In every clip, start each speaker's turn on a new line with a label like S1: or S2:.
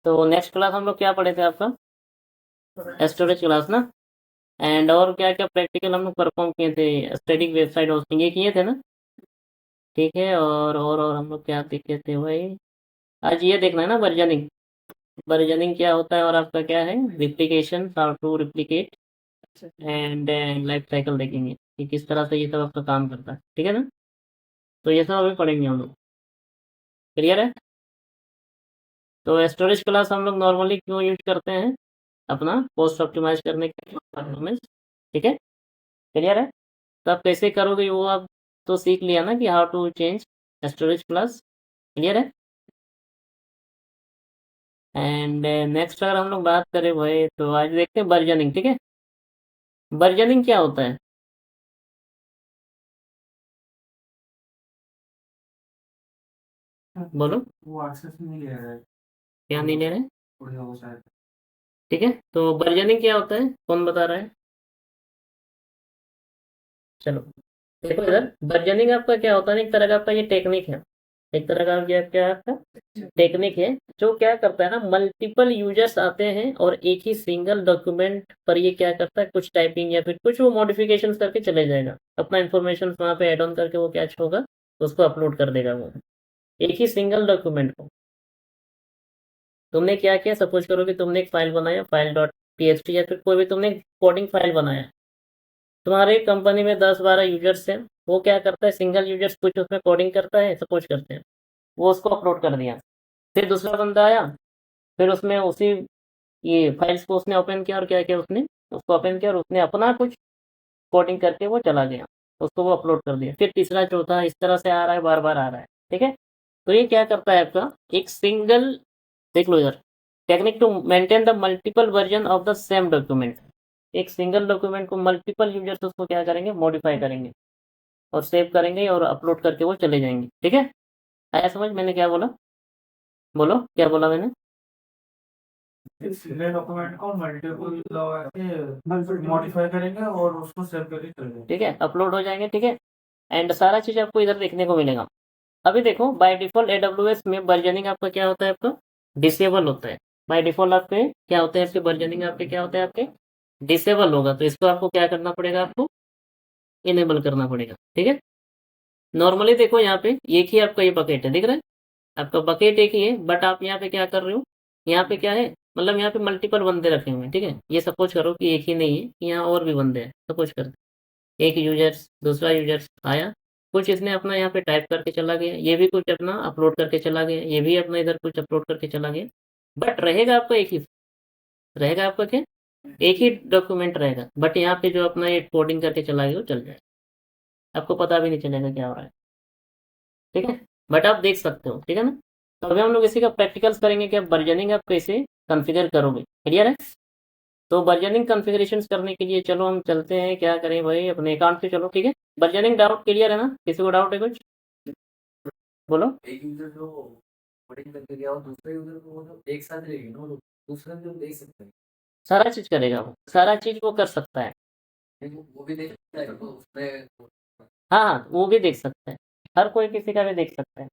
S1: तो next class हम लोग क्या पढ़े थे आपका स्टोरेज क्लास ना। एंड और क्या क्या प्रैक्टिकल हम लोग परफॉर्म किए थे, स्टैटिक वेबसाइट होस्टिंग ये किए थे ना। ठीक है, और हम लोग क्या सीखे थे भाई। आज ये देखना है ना वर्जनिंग। वर्जनिंग क्या होता है और आपका क्या है replication, how to replicate and life cycle देखेंगे कि किस तरह से ये सब आपका काम करता है। ठीक है ना। तो ये सब अभी पढ़ेंगे हम लोग। क्लियर है। तो स्टोरेज क्लास हम लोग नॉर्मली क्यों यूज करते हैं, अपना पोस्ट ऑप्टिमाइज करने के लिए परफॉर्मेंस। ठीक है। क्लियर है। तो आप कैसे करोगे वो आप तो सीख लिया ना कि how to change storage class. Clear है। एंड नेक्स्ट अगर हम लोग बात करें भाई तो आज देखते हैं वर्जनिंग। ठीक है। वर्जनिंग क्या होता है बोलो। वो एक्सेस नहीं ले रहा है। क्या नहीं ले रहे हैं? ठीक है। तो वर्जनिंग क्या होता है कौन बता रहा है। चलो देखो इधर वर्जनिंग आपका क्या होता है, एक तरह का आपका ये टेक्निक है। एक तरह का क्या क्या आपका टेक्निक है जो क्या करता है ना, मल्टीपल यूजर्स आते हैं और एक ही सिंगल डॉक्यूमेंट पर ये क्या करता है, कुछ टाइपिंग या फिर कुछ वो मॉडिफिकेशंस करके चले जाएगा, अपना इंफॉर्मेशन वहाँ पे ऐड ऑन करके वो क्या होगा, उसको अपलोड कर देगा वो एक ही सिंगल डॉक्यूमेंट को। तुमने क्या किया, सपोज करो कि तुमने एक फाइल बनाया, फाइल डॉट टीएक्सटी या फिर कोई भी तुमने कोडिंग फाइल बनाया। तुम्हारे कंपनी में 10-12 यूजर्स हैं। वो क्या करता है, सिंगल यूजर्स कुछ उसमें कोडिंग करता है, सपोज करते हैं। वो उसको अपलोड कर दिया। फिर दूसरा बंदा आया, फिर उसमें उसी ये फाइल्स को उसने ओपन किया और क्या किया, उसने उसको ओपन किया और उसने अपना कुछ कोडिंग करके वो चला गया, उसको वो अपलोड कर दिया। फिर तीसरा चौथा इस तरह से आ रहा है, बार बार आ रहा है। ठीक है। तो ये क्या करता है आपका एक सिंगल, देख लो इधर, technique to maintain the multiple version of the same document. एक सिंगल डॉक्यूमेंट को मल्टीपल यूजर्स उसको क्या करेंगे, मॉडिफाई करेंगे और सेव करेंगे और अपलोड करके वो चले जाएंगे। ठीक है। आया समझ मैंने क्या बोला, बोलो क्या बोला मैंने।
S2: सिंगल डॉक्यूमेंट को मल्टीपल मॉडिफाई करेंगे और उसको सेव करके करेंगे।
S1: ठीक है, अपलोड हो जाएंगे। ठीक है। एंड सारा चीज आपको इधर देखने को मिलेगा। अभी देखो बाय डिफॉल्ट एडब्ल्यूएस में वर्जनिंग आपका क्या होता है, आपका डिसेबल होता है। बाय डिफॉल्ट आपके क्या होते हैं, आपके वर्जनिंग आपके क्या होते हैं, आपके डिसेबल होगा। तो इसको आपको क्या करना पड़ेगा, आपको इनेबल करना पड़ेगा। ठीक है। नॉर्मली देखो यहाँ पे एक ही आपका ये बकेट है, दिख रहा है आपका बकेट एक ही है, बट आप यहाँ पे क्या कर रहे हो, यहाँ पे क्या है, मतलब यहाँ पे मल्टीपल बंदे रखे हुए हैं। ठीक है। ये सपोज करो कि एक ही नहीं है, यहाँ और भी बंदे हैं। सपोज कर एक यूजर्स दूसरा यूजर्स आया, कुछ इसने अपना यहाँ पे टाइप करके चला गया, ये भी कुछ अपना अपलोड करके चला गया, ये भी अपना इधर कुछ अपलोड करके चला गया। बट रहेगा आपका एक ही, रहेगा आपका क्या, एक ही डॉक्यूमेंट रहेगा। बट यहाँ पे जो अपना ये कोडिंग करके चला गया वो चल जाएगा, आपको पता भी नहीं चलेगा क्या हो रहा है। ठीक है। बट आप देख सकते हो। ठीक है ना। तो अभी हम लोग इसी का प्रैक्टिकल्स करेंगे कि आप वर्जनिंग आप कैसे कॉन्फ़िगर करोगे। क्लियर है। तो वर्जनिंग कॉन्फ़िगरेशन करने के लिए चलो हम चलते हैं, क्या करें भाई, अपने अकाउंट पे चलो। ठीक है। वर्जनिंग डाउट क्लियर है ना, किसी को डाउट है कुछ बोलो।
S2: एक यूजर जो कोडिंग करके गया और दूसरे यूजर को वो जो एक साथ रहेगी ना वो दूसरा जो देख सकते हैं।
S1: सारा चीज करेगा वो, सारा चीज वो कर सकता है।
S2: वो भी देख सकता है तो उसमें
S1: हाँ हाँ वो भी देख सकता है, हर कोई किसी का भी देख सकता है।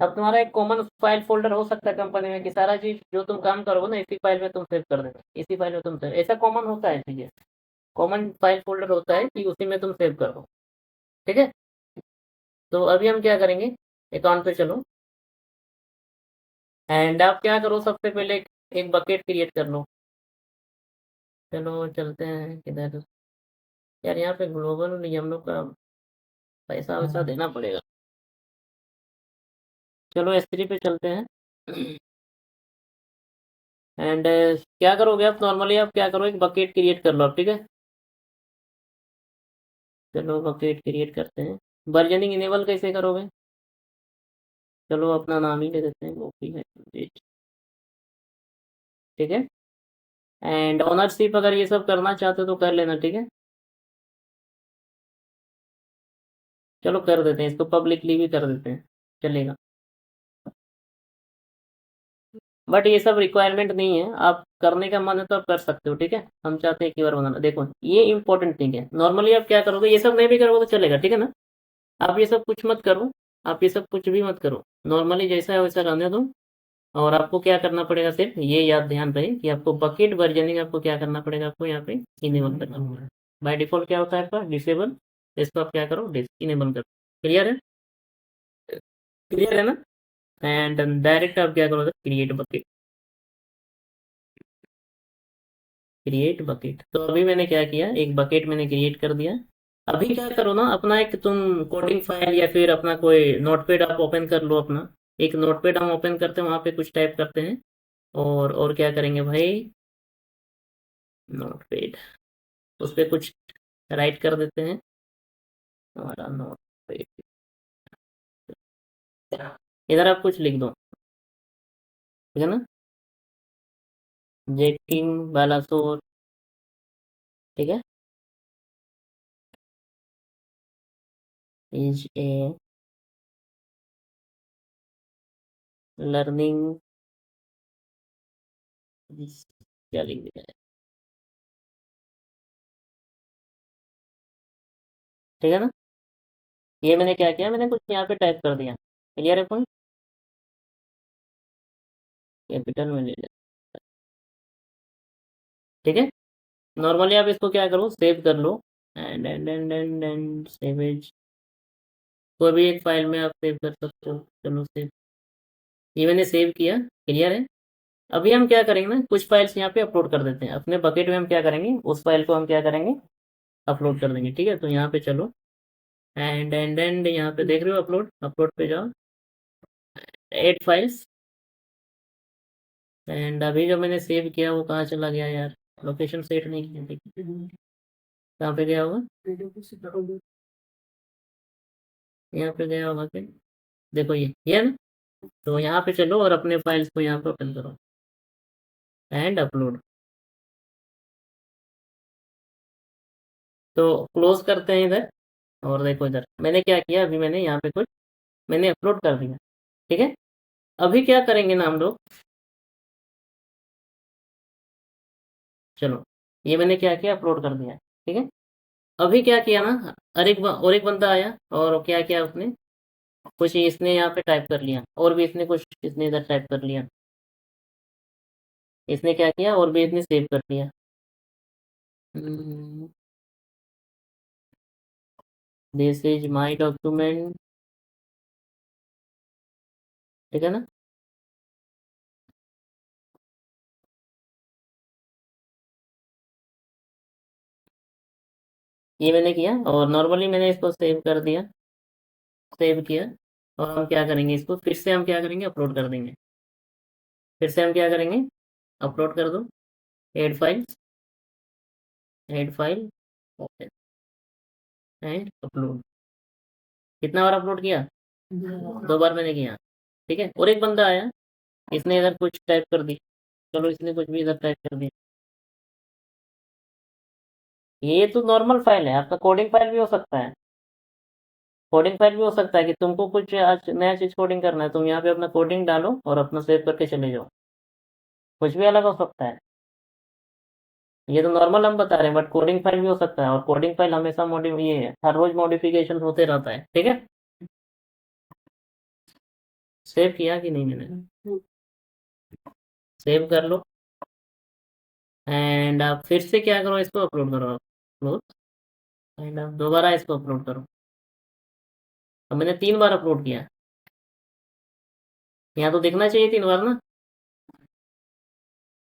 S1: अब तुम्हारा एक कॉमन फाइल फोल्डर हो सकता है कंपनी में कि सारा चीज जो तुम काम करोगे ना इसी फाइल में तुम सेव कर देना, इसी फाइल में तुम सेव, ऐसा कॉमन होता है चीजें। कॉमन फाइल फोल्डर होता है कि उसी में तुम सेव करो। ठीक है। तो अभी हम क्या करेंगे, अकाउंट पे चलो एंड आप क्या करो, सबसे पहले एक बकेट क्रिएट कर लो। चलो चलते हैं किधर, यार यहाँ पे ग्लोबल ये हम लोग का पैसा वैसा देना पड़ेगा। चलो S3 पे चलते हैं एंड क्या करोगे आप, नॉर्मली आप क्या करो, एक बकेट क्रिएट कर लो आप। ठीक है। चलो बकेट क्रिएट करते हैं। वर्जनिंग इनेबल कैसे करोगे, चलो अपना नाम ही ले देते हैं गोपी है। ठीक है। एंड ओनरशिप अगर ये सब करना चाहते हो तो कर लेना। ठीक है। चलो कर देते हैं इसको, पब्लिकली भी कर देते हैं, चलेगा। बट ये सब रिक्वायरमेंट नहीं है, आप करने का मन है तो आप कर सकते हो। ठीक है। हम चाहते हैं एक ही बार बनाना, देखो ये इंपॉर्टेंट थिंग है। नॉर्मली आप क्या करोगे, ये सब नहीं भी करोगे तो चलेगा। ठीक है ना। आप ये सब कुछ मत करो, आप ये सब कुछ भी मत करो, नॉर्मली जैसा है वैसा रहने दो। और आपको क्या करना पड़ेगा, सिर्फ ये याद ध्यान रहे कि आपको बकेट वर्जनिंग आपको क्या करना पड़ेगा, आपको यहाँ पे इनेबल करना पड़ेगा। बाय डिफॉल्ट क्या होता है आपका डिसेबल, इसको आप क्या करो इनेबल करो। क्लियर है, क्लियर है ना। एंड डायरेक्ट आप क्या करोगे, क्रिएट बकेट, क्रिएट बकेट। तो अभी मैंने क्या किया, एक बकेट मैंने क्रिएट कर दिया। अभी क्या करो ना, अपना एक तुम कोडिंग फाइल या फिर अपना कोई नोटपैड आप ओपन कर लो अपना। एक नोटपैड हम ओपन करते हैं, वहां पे कुछ टाइप करते हैं और क्या करेंगे भाई, नोटपैड, उस पर कुछ राइट कर देते हैं हमारा नोटपैड। इधर आप कुछ लिख दो, ठीक है ना, जेकिंग बालासोर, ठीक है, इज ए लर्निंग, क्या लिख दिया है, ठीक है ना। ये मैंने क्या किया, मैंने कुछ यहाँ पे टाइप कर दिया। क्लियर है पॉइंट, कैपिटल में ले ले, ठीक है। नॉर्मली आप इसको क्या करो, सेव कर लो, एंड सेव एज, कोई भी एक फाइल में आप सेव कर सकते हो। चलो सेव, ये मैंने सेव किया। क्लियर है। अभी हम क्या करेंगे ना, कुछ फाइल्स यहाँ पे अपलोड कर देते हैं अपने बकेट में। हम क्या करेंगे, उस फाइल को हम क्या करेंगे, अपलोड कर देंगे। ठीक है, तो यहाँ पे चलो, एंड यहाँ पे देख रहे हो, अपलोड, अपलोड पे जाओ, एड फाइल्स। एंड अभी जो मैंने सेव किया वो कहाँ चला गया यार, लोकेशन सेट नहीं किया, देखिए कहाँ पे गया होगा, यहाँ पे गया होगा क्या, देखो ये ना। तो यहाँ पे चलो और अपने फाइल्स को यहाँ पे ओपन करो एंड अपलोड। तो क्लोज करते हैं इधर, और देखो इधर मैंने क्या किया, अभी मैंने यहाँ पे कुछ मैंने अपलोड कर दिया। ठीक है, अभी क्या करेंगे ना हम लोग, चलो ये मैंने क्या किया, अपलोड कर दिया। ठीक है, अभी क्या किया ना, और एक बंदा आया और क्या किया उसने, कुछ इसने यहाँ पे टाइप कर लिया, और भी इसने कुछ इसने इधर टाइप कर लिया। इसने क्या किया, और भी इसने सेव कर लिया। दिस इज माई डॉक्यूमेंट, ठीक है ना। ये मैंने किया और नॉर्मली मैंने इसको सेव कर दिया, सेव किया। और हम क्या करेंगे, इसको फिर से हम क्या करेंगे, अपलोड कर देंगे। फिर से हम क्या करेंगे, अपलोड कर दो, add files, add file, open and upload. कितना बार अपलोड किया, 2 बार मैंने किया। ठीक है, और एक बंदा आया, इसने इधर कुछ टाइप कर दी, चलो इसने कुछ भी इधर टाइप कर दिया। ये तो नॉर्मल फाइल है, आपका कोडिंग फाइल भी हो सकता है, कोडिंग फाइल भी हो सकता है कि तुमको कुछ आज नया चीज कोडिंग करना है, तुम यहाँ पे अपना कोडिंग डालो और अपना सेव करके चले जाओ, कुछ भी अलग हो सकता है। ये तो नॉर्मल हम बता रहे हैं, बट कोडिंग फाइल भी हो सकता है, और कोडिंग फाइल हमेशा ये है, हर रोज मॉडिफिकेशन होते रहता है। ठीक है, सेव किया कि नहीं मैंने, सेव कर लो। एंड आप फिर से क्या करो, इसको अपलोड करो, अपलोड, एंड आप दोबारा इसको अपलोड करो। अब मैंने 3 बार अपलोड किया, यहाँ तो दिखना चाहिए 3 बार ना,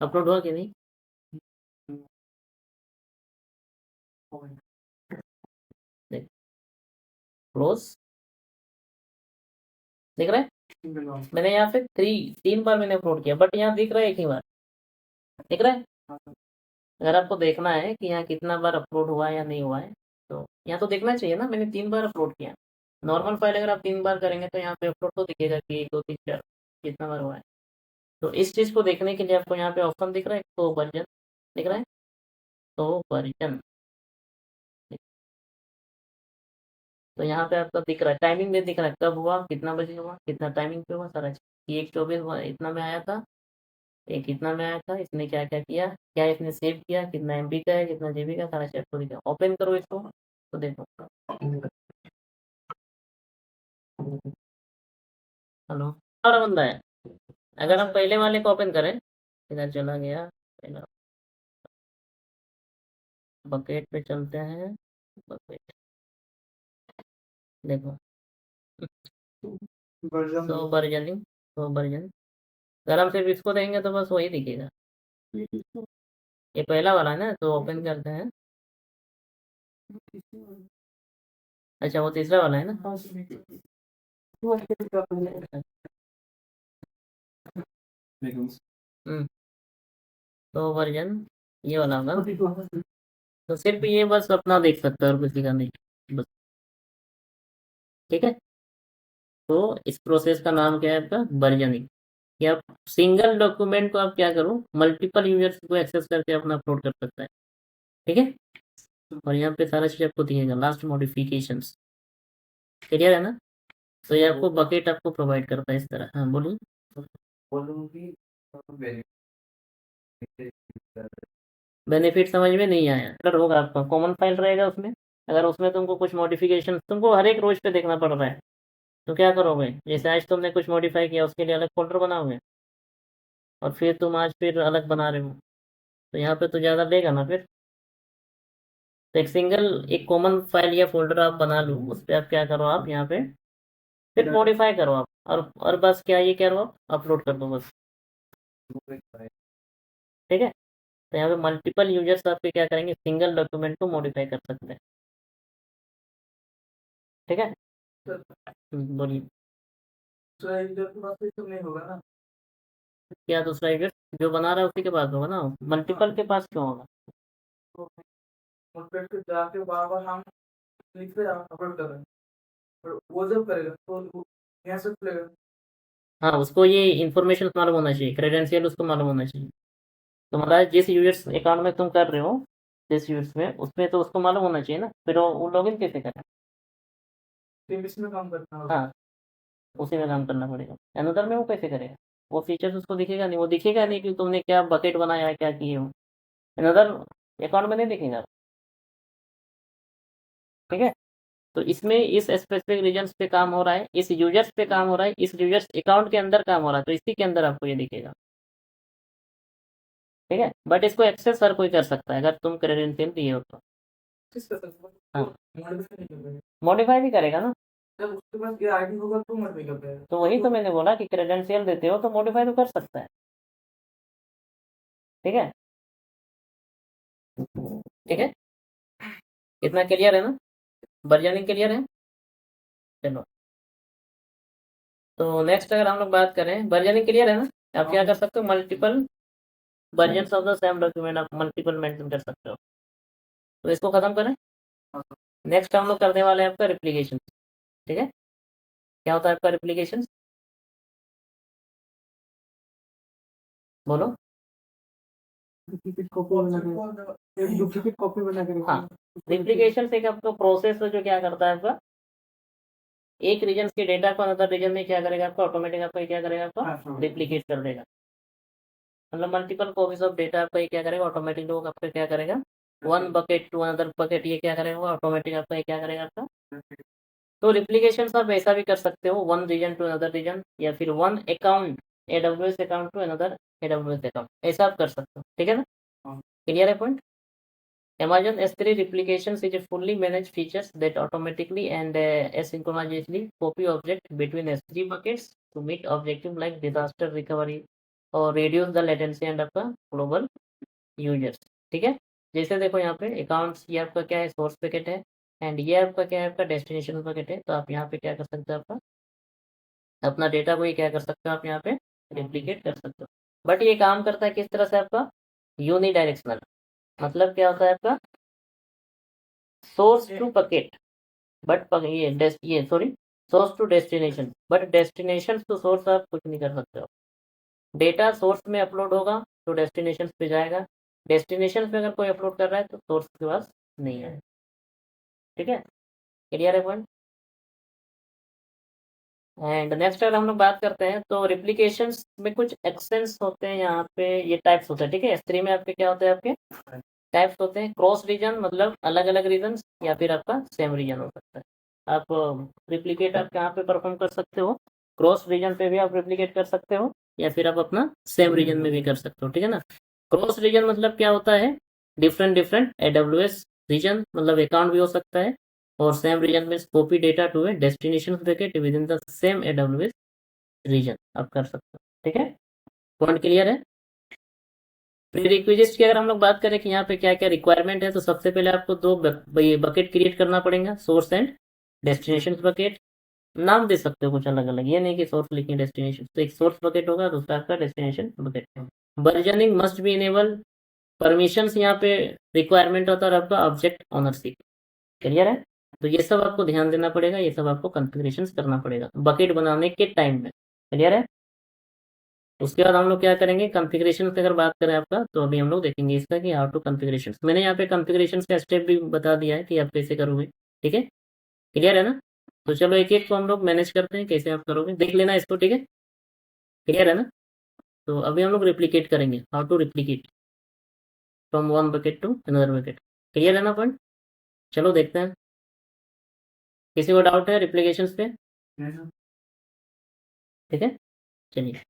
S1: अपलोड हुआ कि नहीं। देख, क्लोज, दिख रहा है, मैंने यहाँ पे 3 बार मैंने अपलोड किया, बट यहाँ दिख रहा है 1 ही बार, दिख रहा है। अगर आपको देखना है कि यहाँ कितना बार अपलोड हुआ है या नहीं हुआ है, तो यहाँ तो देखना चाहिए ना, मैंने 3 बार अपलोड किया। नॉर्मल फाइल अगर आप 3 बार करेंगे तो यहाँ पे अपलोड तो दिखेगा कि 1 2 3 4 कितना बार हुआ है। तो इस चीज़ को देखने के लिए आपको यहाँ पे ऑप्शन दिख रहा है, तो वर्जन दिख रहा है, तो वर्जन, तो यहाँ पे आपका दिख रहा है, टाइमिंग भी दिख रहा है, कब हुआ, कितना बजे हुआ, कितना टाइमिंग पे हुआ, सारा चीज़। ये 1:24 इतना में आया था, ये कितना में आया था, इसने क्या क्या किया, क्या इसने सेव किया, कितना MB का है, कितना GB का, सारा चेक को दिखा। ओपन करो इसको तो देखो, हेलो, और बंदा है, अगर हम पहले वाले को ओपन करें, इधर चला गया पहला, बकेट पे चलते हैं, बकेट देखो, सो वर्जनिंग, सो वर्जन। अगर हम सिर्फ इसको देंगे तो बस वही दिखेगा। ये पहला वाला है ना, तो ओपन करते हैं। अच्छा वो तीसरा वाला है ना। तो वर्जन ये वाला होगा। तो सिर्फ ये बस अपना देख सकता है और किसी का नहीं, बस। ठीक है, तो इस प्रोसेस का नाम क्या है आपका, वर्जनिंग। कि आप सिंगल डॉक्यूमेंट को आप क्या करो, मल्टीपल यूजर्स को एक्सेस करके अपना अपलोड कर सकता है। ठीक है, और यहाँ पे सारा चीज आपको दिखेगा, लास्ट मॉडिफिकेशंस। क्लियर है ना। तो ये आपको बकेट आपको प्रोवाइड करता है इस तरह। हाँ बोलिए। बेनिफिट समझ में नहीं आया, अगर होगा आपका कॉमन फाइल रहेगा उसमें, अगर उसमें तुमको कुछ मॉडिफिकेशन तुमको हर एक रोज पे देखना पड़ रहा है, तो क्या करोगे, जैसे आज तुमने कुछ मॉडिफाई किया उसके लिए अलग फोल्डर बनाओगे, और फिर तुम आज फिर अलग बना रहे हो, तो यहाँ पे तो ज़्यादा लेगा ना फिर। तो एक सिंगल एक कॉमन फाइल या फोल्डर आप बना लो, उस पर आप क्या करो, आप यहाँ पे फिर मॉडिफाई करो आप, और बस क्या ये करो, आप अपलोड कर दो बस। ठीक है, तो यहाँ पे मल्टीपल यूजर्स आपके क्या करेंगे, सिंगल डॉक्यूमेंट को मॉडिफाई कर सकते हैं। ठीक है, बोलिए। नहीं होगा ना, क्या दूसरा यूजर जो बना रहा है उसी के पास होगा ना, मल्टीपल के पास क्यों होगा। जाके बार बार हम लिख पे अपलोड कर रहे हैं, और वो जब करेगा तो यहाँ से खुलेगा। हाँ, उसको ये इन्फॉर्मेशन मालूम होना चाहिए, क्रेडेंशियल उसको मालूम होना चाहिए। तो मतलब जिस यूजर्स अकाउंट में तुम कर रहे हो, जिस यूजर्स में, उसमें तो उसको मालूम होना चाहिए ना, फिर वो लॉगिन कैसे करें। इसमें काम करना होगा। हाँ, उसी में काम करना पड़ेगा, अनदर में वो कैसे करेगा, वो फीचर्स उसको दिखेगा नहीं, वो दिखेगा नहीं कि तुमने क्या बकेट बनाया है, क्या किए हो, अनदर अकाउंट में नहीं दिखेगा। ठीक है, तो इसमें इस स्पेसिफिक रीजन्स पे काम हो रहा है, इस यूजर्स पे काम हो रहा है, इस यूजर्स अकाउंट के अंदर काम हो रहा है, तो इसी के अंदर आपको ये दिखेगा। ठीक है, बट इसको एक्सेस हर कोई कर सकता है अगर तुम क्रेडेंशियल दिए हो तो। हाँ, मॉडिफाई भी करेगा ना, जब उसके पास ये आईडी होगा तो मॉडिफाई कर पाएगा। तो वही तो मैंने बोला कि क्रेडेंशियल देते हो तो मॉडिफाई तो कर सकता है। ठीक है, ठीक है, इतना क्लियर है ना, वर्जनिंग क्लियर है। चलो, तो नेक्स्ट अगर हम लोग बात करें, वर्जनिंग क्लियर है ना, आप क्या कर सकते हो, multiple version of the same document आप मल्टीपल मेंशन कर सकते हो। तो इसको खत्म करें, नेक्स्ट हम लोग करने वाले हैं आपका रिप्लिकेशन। ठीक है, क्या होता है आपका रिप्लिकेशन, बोलो। डुप्लीकेट कॉपी बना के, हाँ, रिप्लिकेशन से आपका प्रोसेस जो क्या करता है आपका, एक रीजन के डेटा को अनदर रीजन में क्या करेगा, आपका ऑटोमेटिक आपका क्या करेगा, आपका रिप्लिकेट कर देगा। मतलब मल्टीपल कॉपीज ऑफ डेटा आपका ये क्या करेगा, ऑटोमेटिक लोग आपका क्या करेगा, one bucket to another bucket, ये क्या करेगा ऑटोमेटिक आपका ये क्या करेगा आपका। तो रिप्लिकेशन आप ऐसा भी कर सकते हो, one region to another region, या फिर one account AWS account to another AWS account, ऐसा आप कर सकते हो। ठीक है ना, क्लियर है point. Amazon S3 replications is a fully managed features that automatically and asynchronously copy object between S3 buckets to meet objective like disaster recovery और reduce the latency and आपका global users। ठीक है, जैसे देखो यहाँ पे accounts, ये आपका क्या है, सोर्स पैकेट है, एंड ये आपका क्या है, आपका डेस्टिनेशन पैकेट है। तो आप यहाँ पे क्या कर सकते हो, आपका अपना डेटा को ये क्या कर सकते हो, आप यहाँ पे रिप्लिकेट कर सकते हो। बट ये काम करता है किस तरह से, आपका यूनिडायरेक्शनल, मतलब क्या होता है आपका, सोर्स टू बकेट, बट ये sorry, source to destination, but destination to source आप कुछ नहीं कर सकते हो। डेटा सोर्स में अपलोड होगा तो डेस्टिनेशन पे जाएगा, डेस्टिनेशन पे अगर कोई अपलोड कर रहा है तो सोर्स के पास नहीं है। ठीक है, क्लियर है पॉइंट। एंड नेक्स्ट अगर हम लोग बात करते हैं तो रिप्लिकेशंस में कुछ एक्शंस होते हैं, यहाँ पे ये टाइप्स होते हैं। ठीक है, S3 में आपके क्या होते हैं, आपके टाइप्स होते हैं, क्रॉस रीजन मतलब अलग अलग रीजन, या फिर आपका सेम रीजन हो सकता है। आप रिप्लिकेट आप कहाँ पे परफॉर्म कर सकते हो, क्रॉस रीजन पे भी आप रिप्लिकेट कर सकते हो, या फिर आप अपना सेम रीजन में भी कर सकते हो, ठीक है ना। क्रॉस रीजन मतलब क्या होता है, डिफरेंट AWS रीजन, मतलब अकाउंट भी हो सकता है, और सेम रीजन में copy data to a destination bucket within the same AWS region आप कर सकते हो, ठीक है। पॉइंट क्लियर है। प्रीरिक्विजिट्स की अगर हम लोग बात करें कि यहाँ पे क्या क्या रिक्वायरमेंट है, तो सबसे पहले आपको दो बकेट क्रिएट करना पड़ेगा, सोर्स एंड डेस्टिनेशन बकेट। नाम दे सकते हो कुछ अलग अलग, ये नहीं कि सोर्स लिखिए डेस्टिनेशन, तो एक सोर्स बकेट होगा, दूसरा आपका destination bucket. Versioning must be enable, permissions यहाँ पे रिक्वायरमेंट होता है और आपका ऑब्जेक्ट ओनरशिप, क्लियर है। तो ये सब आपको ध्यान देना पड़ेगा, ये सब आपको कॉन्फ़िगरेशन करना पड़ेगा बकेट बनाने के टाइम में, क्लियर है। उसके बाद हम लोग क्या करेंगे, कॉन्फ़िगरेशन की अगर बात करें आपका, तो अभी हम लोग देखेंगे इसका कि हाउ टू कॉन्फ़िगरेशन। मैंने यहाँ पे कॉन्फ़िगरेशन का स्टेप भी बता दिया है कि आप कैसे करोगे, ठीक है, क्लियर है ना। तो चलो एक एक को हम लोग मैनेज करते हैं, कैसे आप करोगे देख लेना इसको, ठीक है, क्लियर है ना। तो अभी हम लोग रिप्लीकेट करेंगे, how to replicate from one bucket to another bucket, clear है ना पॉइंट। चलो देखते हैं, किसी को डाउट है रिप्लीकेशन पे, ठीक है, चलिए।